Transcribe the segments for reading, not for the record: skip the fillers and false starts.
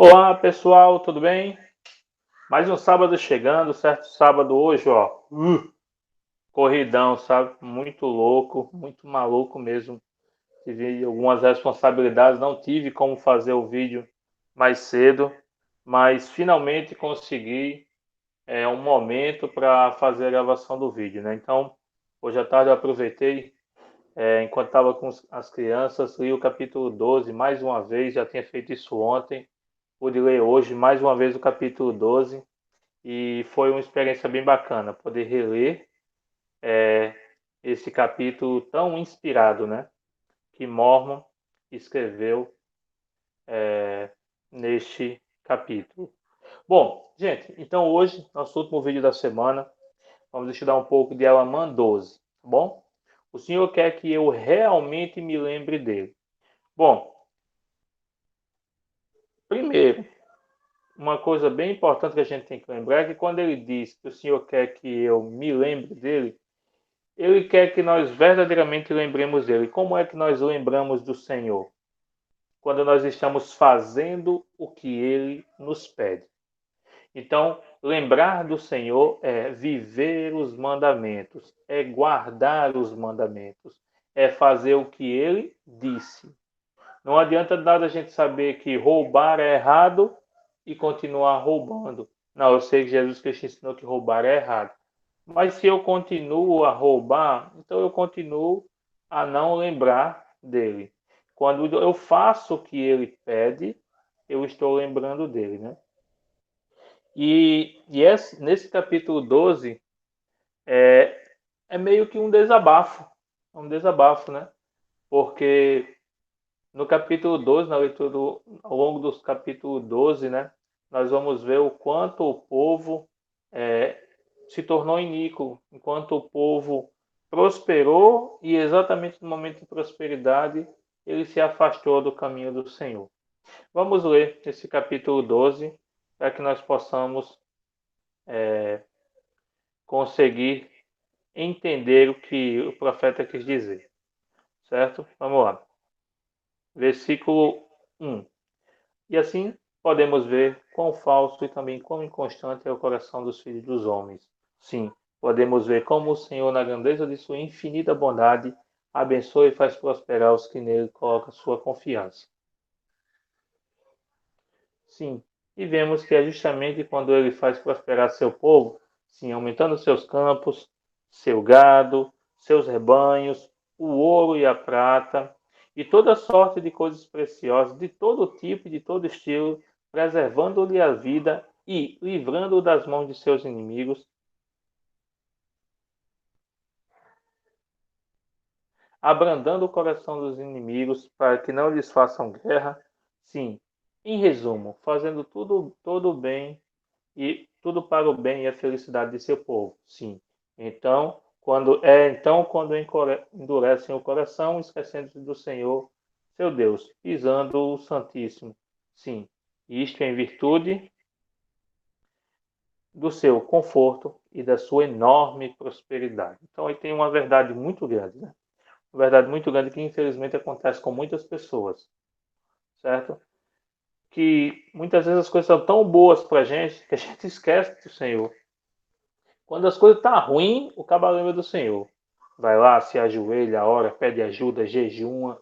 Olá, pessoal, tudo bem? Mais um sábado chegando, certo? Sábado hoje, ó, corridão, sabe? Muito louco, muito maluco mesmo. Tive algumas responsabilidades, não tive como fazer o vídeo mais cedo, mas finalmente consegui um momento para fazer a gravação do vídeo, né? Então, hoje à tarde eu aproveitei, enquanto estava com as crianças, li o capítulo 12 mais uma vez, já tinha feito isso ontem, pude ler hoje mais uma vez o capítulo 12. E foi uma experiência bem bacana poder reler esse capítulo tão inspirado, né? Que Mormon escreveu neste capítulo. Bom, gente, então hoje, nosso último vídeo da semana, vamos estudar um pouco de Elamã 12, tá bom? O Senhor quer que eu realmente me lembre dele. Bom, primeiro, uma coisa bem importante que a gente tem que lembrar é que quando ele diz que o Senhor quer que eu me lembre dele, ele quer que nós verdadeiramente lembremos dele. Como é que nós lembramos do Senhor? Quando nós estamos fazendo o que ele nos pede. Então, lembrar do Senhor é viver os mandamentos, é guardar os mandamentos, é fazer o que ele disse. Não adianta nada a gente saber que roubar é errado e continuar roubando. Não, eu sei que Jesus Cristo ensinou que roubar é errado. Mas se eu continuo a roubar, então eu continuo a não lembrar dele. Quando eu faço o que ele pede, eu estou lembrando dele, né? Nesse capítulo 12 é, é meio que um desabafo, né? Porque no capítulo 12, na leitura ao longo dos capítulo 12, né, nós vamos ver o quanto o povo é, se tornou iníquo, enquanto o povo prosperou e exatamente no momento de prosperidade ele se afastou do caminho do Senhor. Vamos ler esse capítulo 12 para que nós possamos conseguir entender o que o profeta quis dizer, certo? Vamos lá. Versículo 1. E assim podemos ver quão falso e também quão inconstante é o coração dos filhos dos homens. Sim, podemos ver como o Senhor, na grandeza de sua infinita bondade, abençoa e faz prosperar os que nele colocam sua confiança. Sim, e vemos que é justamente quando ele faz prosperar seu povo, sim, aumentando seus campos, seu gado, seus rebanhos, o ouro e a prata, e toda sorte de coisas preciosas, de todo tipo e de todo estilo, preservando-lhe a vida e livrando-o das mãos de seus inimigos, abrandando o coração dos inimigos para que não lhes façam guerra. Sim, em resumo, fazendo tudo todo bem e tudo para o bem e a felicidade de seu povo. Sim. Quando endurecem o coração, esquecendo-se do Senhor, seu Deus, pisando o Santíssimo. Sim. Isto em virtude do seu conforto e da sua enorme prosperidade. Então aí tem uma verdade muito grande, né? Uma verdade muito grande que infelizmente acontece com muitas pessoas, certo? Que muitas vezes as coisas são tão boas para a gente que a gente esquece do Senhor. Quando as coisas estão ruins, o cabo lembra do Senhor. Vai lá, se ajoelha, ora, pede ajuda, jejuma,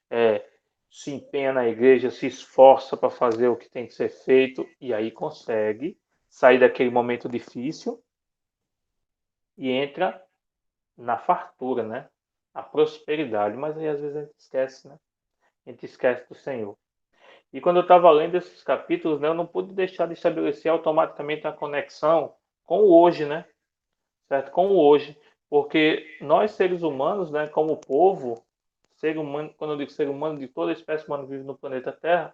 é, se empenha na igreja, se esforça para fazer o que tem que ser feito e aí consegue sair daquele momento difícil e entra na fartura, né? A prosperidade. Mas aí às vezes a gente esquece, né? A gente esquece do Senhor. E quando eu estava lendo esses capítulos, né, eu não pude deixar de estabelecer automaticamente a conexão com o hoje, né? Certo? Com o hoje. Porque nós, seres humanos, né, como povo, ser humano, quando eu digo ser humano, de toda a espécie humana que vive no planeta Terra,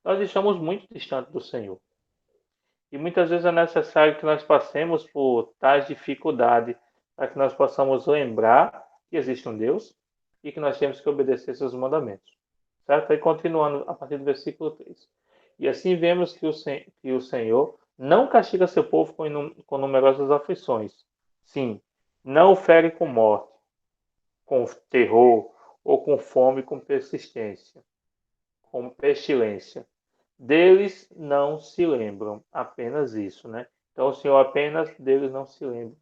nós estamos muito distantes do Senhor. E muitas vezes é necessário que nós passemos por tais dificuldades para que nós possamos lembrar que existe um Deus e que nós temos que obedecer seus mandamentos. Certo? Aí continuando a partir do versículo 3. E assim vemos que o Senhor não castiga seu povo com numerosas aflições. Sim, não o fere com morte, com terror, ou com fome, com persistência, com pestilência. deles não se lembram. Apenas isso, né? Então o Senhor apenas deles não se lembra.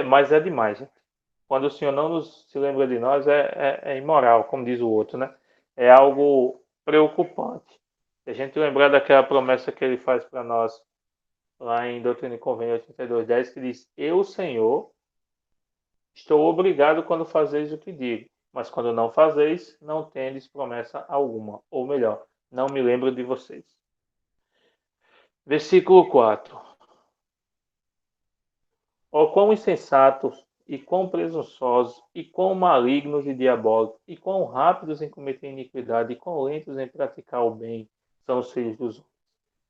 Mas é demais, gente. Quando o Senhor não se lembra de nós, é imoral, como diz o outro, né? É algo preocupante. Se a gente lembrar daquela promessa que ele faz para nós, lá em Doutrina e Convênio 82:10, que diz: Eu, Senhor, estou obrigado quando fazeis o que digo, mas quando não fazeis, não tendes promessa alguma. Ou melhor, não me lembro de vocês. Versículo 4. Ó quão insensatos, e quão presunçosos, e quão malignos e diabólicos, e quão rápidos em cometer iniquidade, e quão lentos em praticar o bem são os filhos dos homens.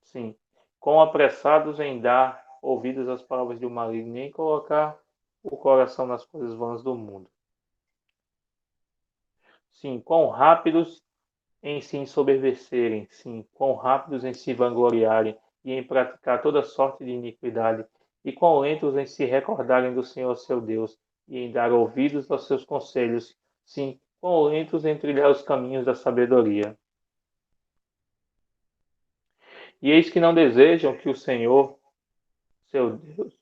Sim, quão apressados em dar ouvidos às palavras do maligno, e em colocar o coração nas coisas vãs do mundo. Sim, quão rápidos em se ensoberbecerem, sim, quão rápidos em se vangloriarem e em praticar toda sorte de iniquidade, e quão lentos em se recordarem do Senhor seu Deus e em dar ouvidos aos seus conselhos, sim, quão lentos em trilhar os caminhos da sabedoria. E eis que não desejam que o Senhor, seu Deus,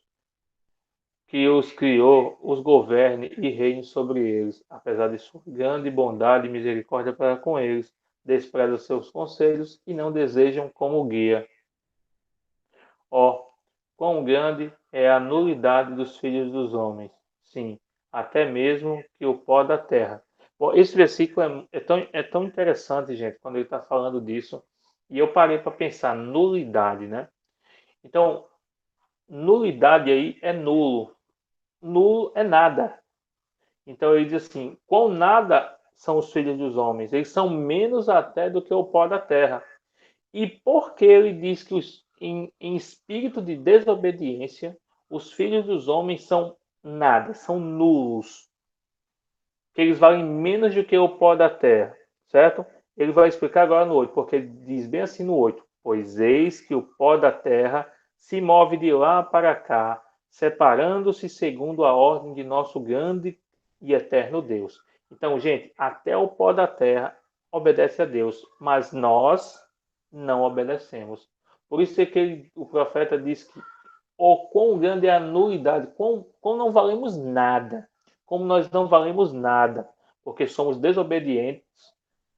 que os criou, os governe e reine sobre eles, apesar de sua grande bondade e misericórdia para com eles, desprezam seus conselhos e não desejam como guia. Ó, quão grande é a nulidade dos filhos dos homens, sim, até mesmo que o pó da terra. Bom, esse versículo é tão interessante, gente, quando ele está falando disso, e eu parei para pensar, nulidade, né? Então, nulidade aí é nulo, nulo é nada. Então ele diz assim: quão nada são os filhos dos homens? Eles são menos até do que o pó da terra. E porque ele diz que em espírito de desobediência, os filhos dos homens são nada, são nulos, que eles valem menos do que o pó da terra, certo? Ele vai explicar agora no 8, porque ele diz bem assim no 8: pois eis que o pó da terra se move de lá para cá, separando-se segundo a ordem de nosso grande e eterno Deus. Então, gente, até o pó da terra obedece a Deus, mas nós não obedecemos. Por isso é que o profeta diz que o quão grande é a nulidade, quão não valemos nada, como nós não valemos nada, porque somos desobedientes,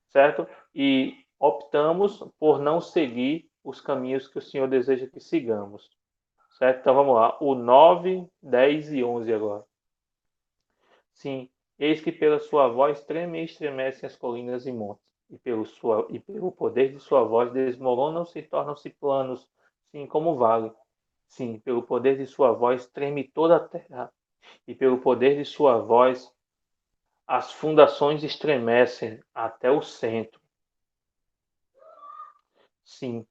certo? E optamos por não seguir os caminhos que o Senhor deseja que sigamos, certo? Então vamos lá, o 9, 10 e 11 agora. Sim, eis que pela sua voz tremem e estremecem as colinas e montes, e pelo poder de sua voz desmoronam-se e tornam-se planos, sim, como vale. Sim, pelo poder de sua voz treme toda a terra, e pelo poder de sua voz as fundações estremecem até o centro. Sim,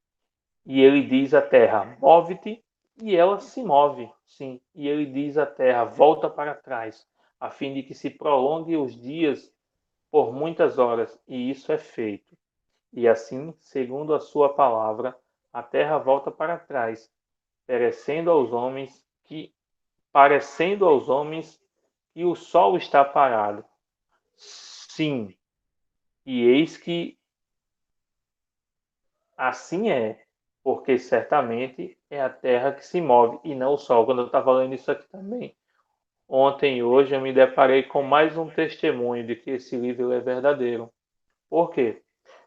e ele diz à terra: move-te, e ela se move. Sim, e ele diz à terra: volta para trás, a fim de que se prolongue os dias por muitas horas, e isso é feito. E assim, segundo a sua palavra, a terra volta para trás, perecendo aos homens que parecendo aos homens que o sol está parado. Sim, e eis que assim é, porque certamente é a terra que se move e não o sol. Quando eu estava lendo isso aqui também, ontem e hoje eu me deparei com mais um testemunho de que esse livro é verdadeiro. Por quê?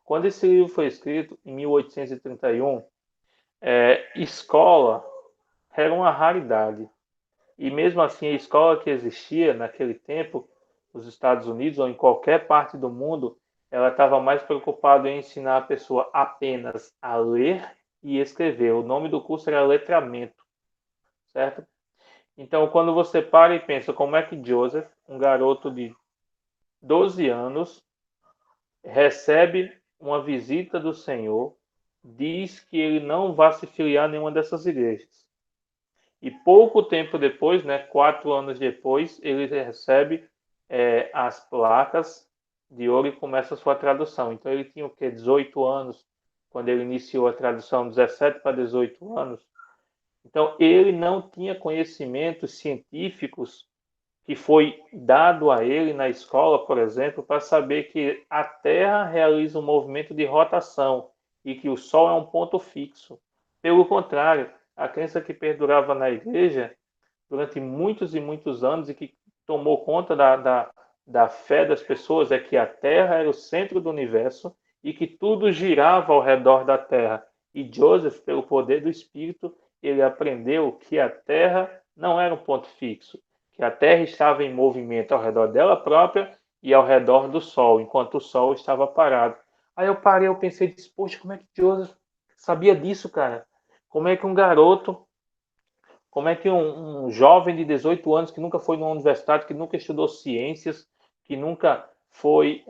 Quando esse livro foi escrito, em 1831, escola era uma raridade. E mesmo assim, a escola que existia naquele tempo, nos Estados Unidos ou em qualquer parte do mundo, ela estava mais preocupada em ensinar a pessoa apenas a ler e escrever. O nome do curso era letramento, certo? Então, quando você para e pensa como é que Joseph, um garoto de 12 anos, recebe uma visita do Senhor, diz que ele não vai se filiar a nenhuma dessas igrejas. E pouco tempo depois, né, 4 anos depois, ele recebe as placas de ouro e começa a sua tradução. Então ele tinha o quê? 18 anos, quando ele iniciou a tradução, 17 para 18 anos. Então ele não tinha conhecimentos científicos que foi dado a ele na escola, por exemplo, para saber que a Terra realiza um movimento de rotação e que o sol é um ponto fixo. Pelo contrário, a crença que perdurava na igreja durante muitos e muitos anos e que tomou conta da fé das pessoas é que a Terra era o centro do universo e que tudo girava ao redor da Terra. E Joseph, pelo poder do Espírito, ele aprendeu que a Terra não era um ponto fixo, que a Terra estava em movimento ao redor dela própria e ao redor do Sol, enquanto o Sol estava parado. Aí eu parei, eu pensei, poxa, como é que Joseph sabia disso, cara? Como é que um garoto, como é que um jovem de 18 anos que nunca foi numa universidade, que nunca estudou ciências, que nunca foi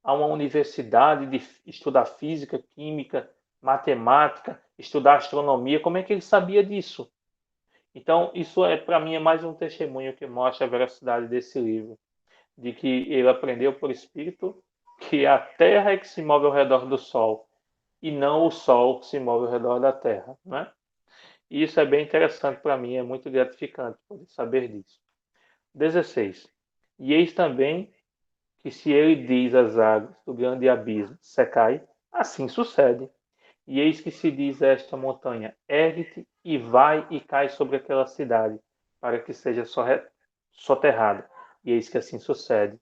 a uma universidade de estudar física, química, matemática, estudar astronomia, como é que ele sabia disso? Então, isso para mim é mais um testemunho que mostra a veracidade desse livro, de que ele aprendeu por espírito que a Terra é que se move ao redor do Sol e não o Sol que se move ao redor da Terra, né? E isso é bem interessante para mim, é muito gratificante poder saber disso. 16. E eis também que se ele diz às águas do grande abismo, secai, assim sucede. E eis que se diz a esta montanha, ergue-te e vai e cai sobre aquela cidade, para que seja soterrada. E eis que assim sucede.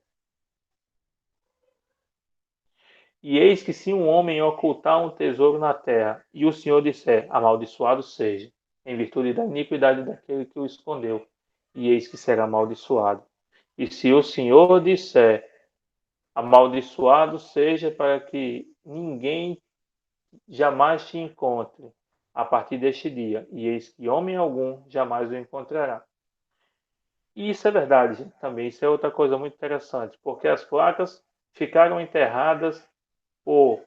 E eis que se um homem ocultar um tesouro na terra, e o Senhor disser, amaldiçoado seja, em virtude da iniquidade daquele que o escondeu, e eis que será amaldiçoado. E se o Senhor disser, amaldiçoado seja para que ninguém jamais te encontre a partir deste dia, e eis que homem algum jamais o encontrará. E isso é verdade, gente, também. Isso é outra coisa muito interessante, porque as placas ficaram enterradas por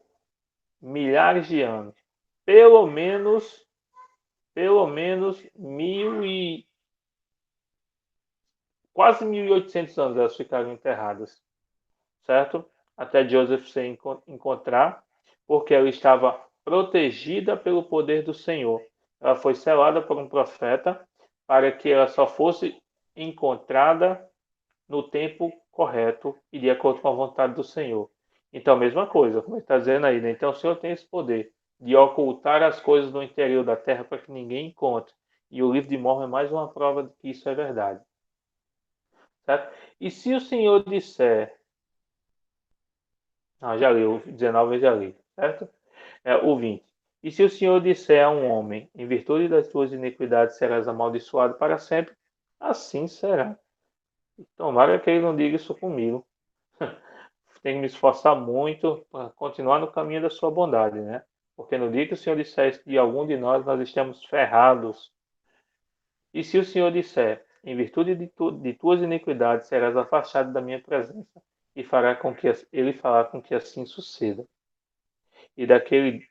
milhares de anos. Pelo menos quase 1.800 anos elas ficaram enterradas, certo? Até Joseph se encontrar, porque ela estava protegida pelo poder do Senhor. Ela foi selada por um profeta para que ela só fosse encontrada no tempo correto e de acordo com a vontade do Senhor. Então, mesma coisa, como ele está dizendo aí, né? Então, o Senhor tem esse poder de ocultar as coisas no interior da terra para que ninguém encontre. E o livro de Mormon é mais uma prova de que isso é verdade. Certo? E se o Senhor disser. Ah, já li, o 19 eu já li, certo? O 20. E se o Senhor disser a um homem, em virtude das tuas iniquidades serás amaldiçoado para sempre, assim será. Tomara que ele não diga isso comigo. Tenho que me esforçar muito para continuar no caminho da sua bondade, né? Porque no dia que o Senhor disser de algum de nós, nós estamos ferrados. E se o Senhor disser, em virtude de tuas iniquidades, serás afastado da minha presença, e fará com que ele fará com que assim suceda. E daquele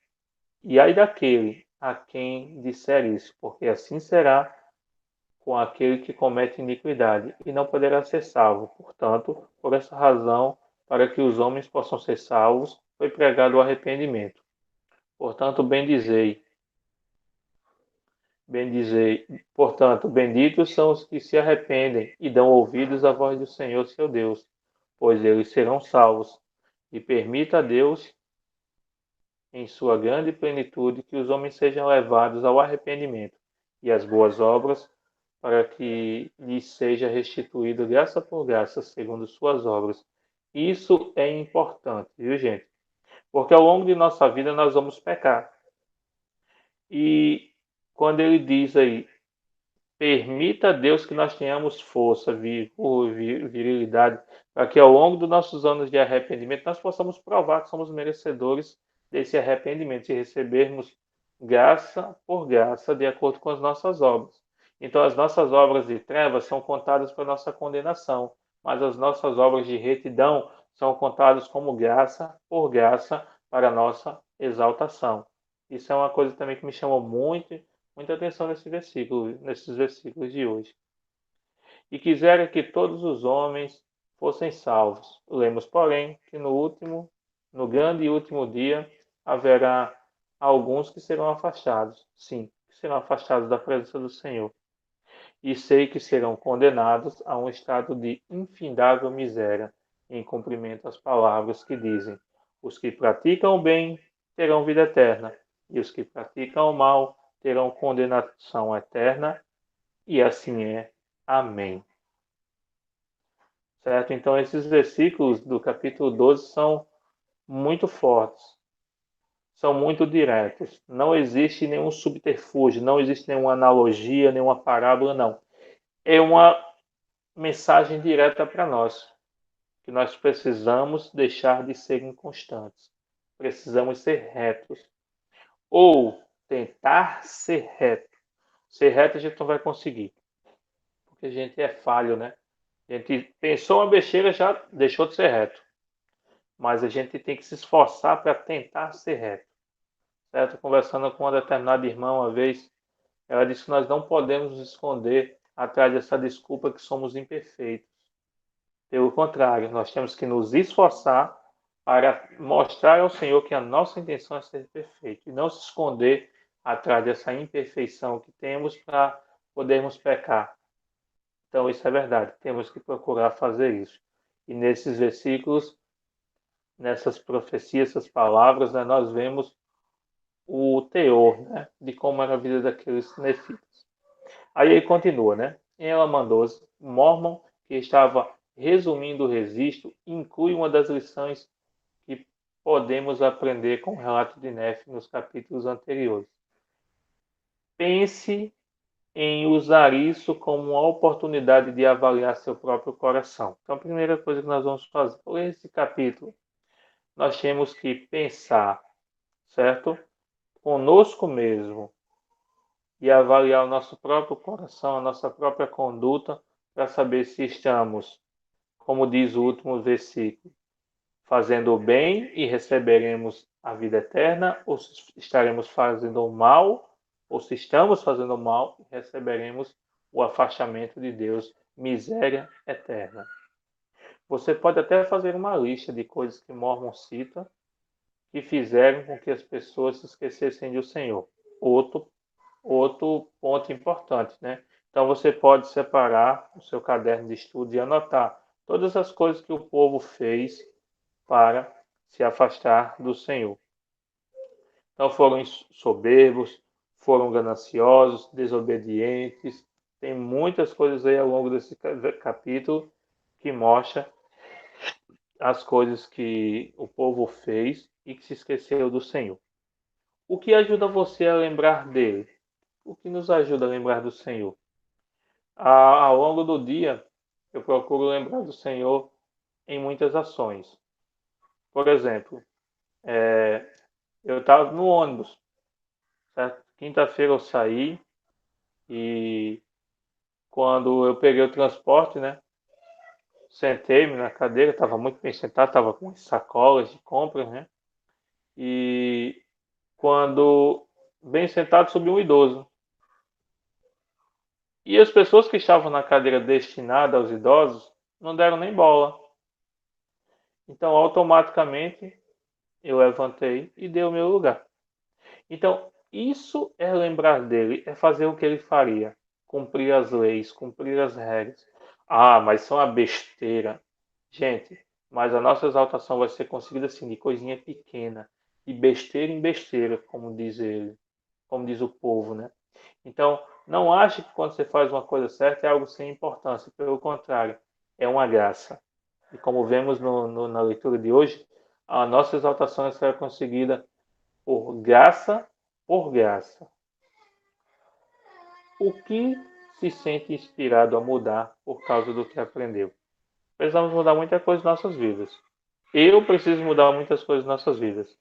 e ai daquele a quem disser isso, porque assim será com aquele que comete iniquidade, e não poderá ser salvo. Portanto, por essa razão, para que os homens possam ser salvos, foi pregado o arrependimento. Portanto, portanto, benditos são os que se arrependem e dão ouvidos à voz do Senhor seu Deus, pois eles serão salvos. E permita a Deus, em sua grande plenitude, que os homens sejam levados ao arrependimento e às boas obras, para que lhes seja restituído graça por graça, segundo suas obras. Isso é importante, viu, gente? Porque ao longo de nossa vida nós vamos pecar. E quando ele diz aí, permita a Deus que nós tenhamos força, virilidade, para que ao longo dos nossos anos de arrependimento nós possamos provar que somos merecedores desse arrependimento e recebermos graça por graça de acordo com as nossas obras. Então, as nossas obras de trevas são contadas para nossa condenação, mas as nossas obras de retidão são contadas como graça por graça para nossa exaltação. Isso é uma coisa também que me chamou muita atenção nesses versículos de hoje. E quisera que todos os homens fossem salvos. Lemos, porém, que no grande e último dia, haverá alguns que serão afastados. Sim, que serão afastados da presença do Senhor. E sei que serão condenados a um estado de infindável miséria, em cumprimento às palavras que dizem: os que praticam o bem terão vida eterna, e os que praticam o mal terão condenação eterna, e assim é. Amém. Certo? Então, esses versículos do capítulo 12 são muito fortes, são muito diretos. Não existe nenhum subterfúgio, não existe nenhuma analogia, nenhuma parábola, não. É uma mensagem direta para nós, que nós precisamos deixar de ser inconstantes. Precisamos ser retos. Ou tentar ser reto. Ser reto a gente não vai conseguir, porque a gente é falho, né? A gente pensou uma besteira, já deixou de ser reto. Mas a gente tem que se esforçar para tentar ser reto. Certo? Conversando com uma determinada irmã uma vez, ela disse que nós não podemos nos esconder atrás dessa desculpa que somos imperfeitos. Pelo contrário, nós temos que nos esforçar para mostrar ao Senhor que a nossa intenção é ser perfeito e não se esconder atrás dessa imperfeição que temos para podermos pecar. Então, isso é verdade, temos que procurar fazer isso. E nesses versículos, nessas profecias, essas palavras, né, nós vemos o teor, né, de como era a vida daqueles nefitas. Aí ele continua, né? Em Elaman 12, Mormon, que estava resumindo o registro, inclui uma das lições que podemos aprender com o relato de Nefe nos capítulos anteriores. Pense em usar isso como uma oportunidade de avaliar seu próprio coração. Então, a primeira coisa que nós vamos fazer, por esse capítulo, nós temos que pensar, certo? Conosco mesmo e avaliar o nosso próprio coração, a nossa própria conduta, para saber se estamos, como diz o último versículo, fazendo o bem e receberemos a vida eterna, ou se estaremos fazendo o mal, ou se estamos fazendo o mal e receberemos o afastamento de Deus, miséria eterna. Você pode até fazer uma lista de coisas que Mormon cita que fizeram com que as pessoas se esquecessem do Senhor. Outro ponto importante, né? Então você pode separar o seu caderno de estudo e anotar todas as coisas que o povo fez para se afastar do Senhor. Então foram soberbos, foram gananciosos, desobedientes. Tem muitas coisas aí ao longo desse capítulo que mostra as coisas que o povo fez e que se esqueceu do Senhor. O que ajuda você a lembrar dele? O que nos ajuda a lembrar do Senhor? Ao longo do dia, eu procuro lembrar do Senhor em muitas ações. Por exemplo, eu estava no ônibus, certo? Quinta-feira eu saí e quando eu peguei o transporte, né? Sentei-me na cadeira, estava muito bem sentado, estava com sacolas de compras, né? E quando bem sentado subiu um idoso. E as pessoas que estavam na cadeira destinada aos idosos não deram nem bola. Então, automaticamente, eu levantei e dei o meu lugar. Então, isso é lembrar dele, é fazer o que ele faria. Cumprir as leis, cumprir as regras. Ah, mas são uma besteira. Gente, mas a nossa exaltação vai ser conseguida assim, de coisinha pequena. De besteira em besteira, como diz ele. Como diz o povo, né? Então, não ache que quando você faz uma coisa certa é algo sem importância. Pelo contrário, é uma graça. E como vemos na leitura de hoje, a nossa exaltação será conseguida por graça por graça. O que se sente inspirado a mudar por causa do que aprendeu? Precisamos mudar muita coisa em nossas vidas. Eu preciso mudar muitas coisas em nossas vidas.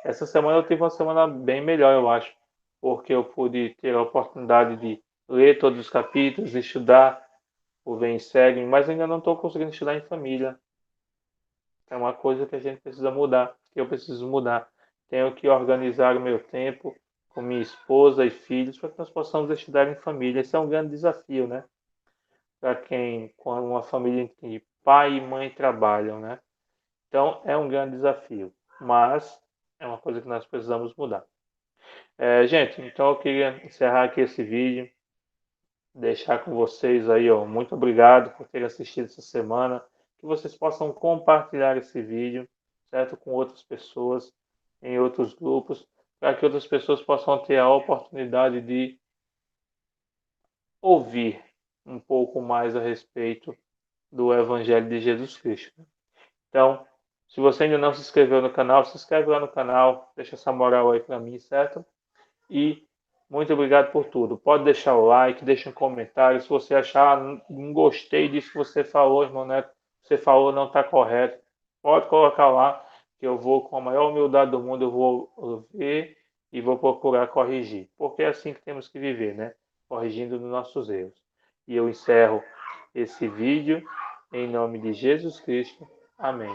Essa semana eu tive uma semana bem melhor, eu acho, porque eu pude ter a oportunidade de ler todos os capítulos, estudar o Vem e Segue, mas ainda não estou conseguindo estudar em família. É uma coisa que a gente precisa mudar, que eu preciso mudar. Tenho que organizar o meu tempo com minha esposa e filhos para que nós possamos estudar em família. Esse é um grande desafio, né? Para quem, com uma família em que pai e mãe trabalham, né? Então, é um grande desafio, mas é uma coisa que nós precisamos mudar. Gente, então eu queria encerrar aqui esse vídeo, deixar com vocês aí, ó, muito obrigado por terem assistido essa semana, que vocês possam compartilhar esse vídeo, certo, com outras pessoas, em outros grupos, para que outras pessoas possam ter a oportunidade de ouvir um pouco mais a respeito do Evangelho de Jesus Cristo. Então, se você ainda não se inscreveu no canal, se inscreve lá no canal, deixa essa moral aí para mim, certo? E muito obrigado por tudo. Pode deixar o like, deixa um comentário. Se você achar, não gostei disso que você falou, irmão Neto, você falou não está correto, pode colocar lá, que eu vou, com a maior humildade do mundo, eu vou ver e vou procurar corrigir. Porque é assim que temos que viver, né? Corrigindo os nossos erros. E eu encerro esse vídeo em nome de Jesus Cristo. Amém.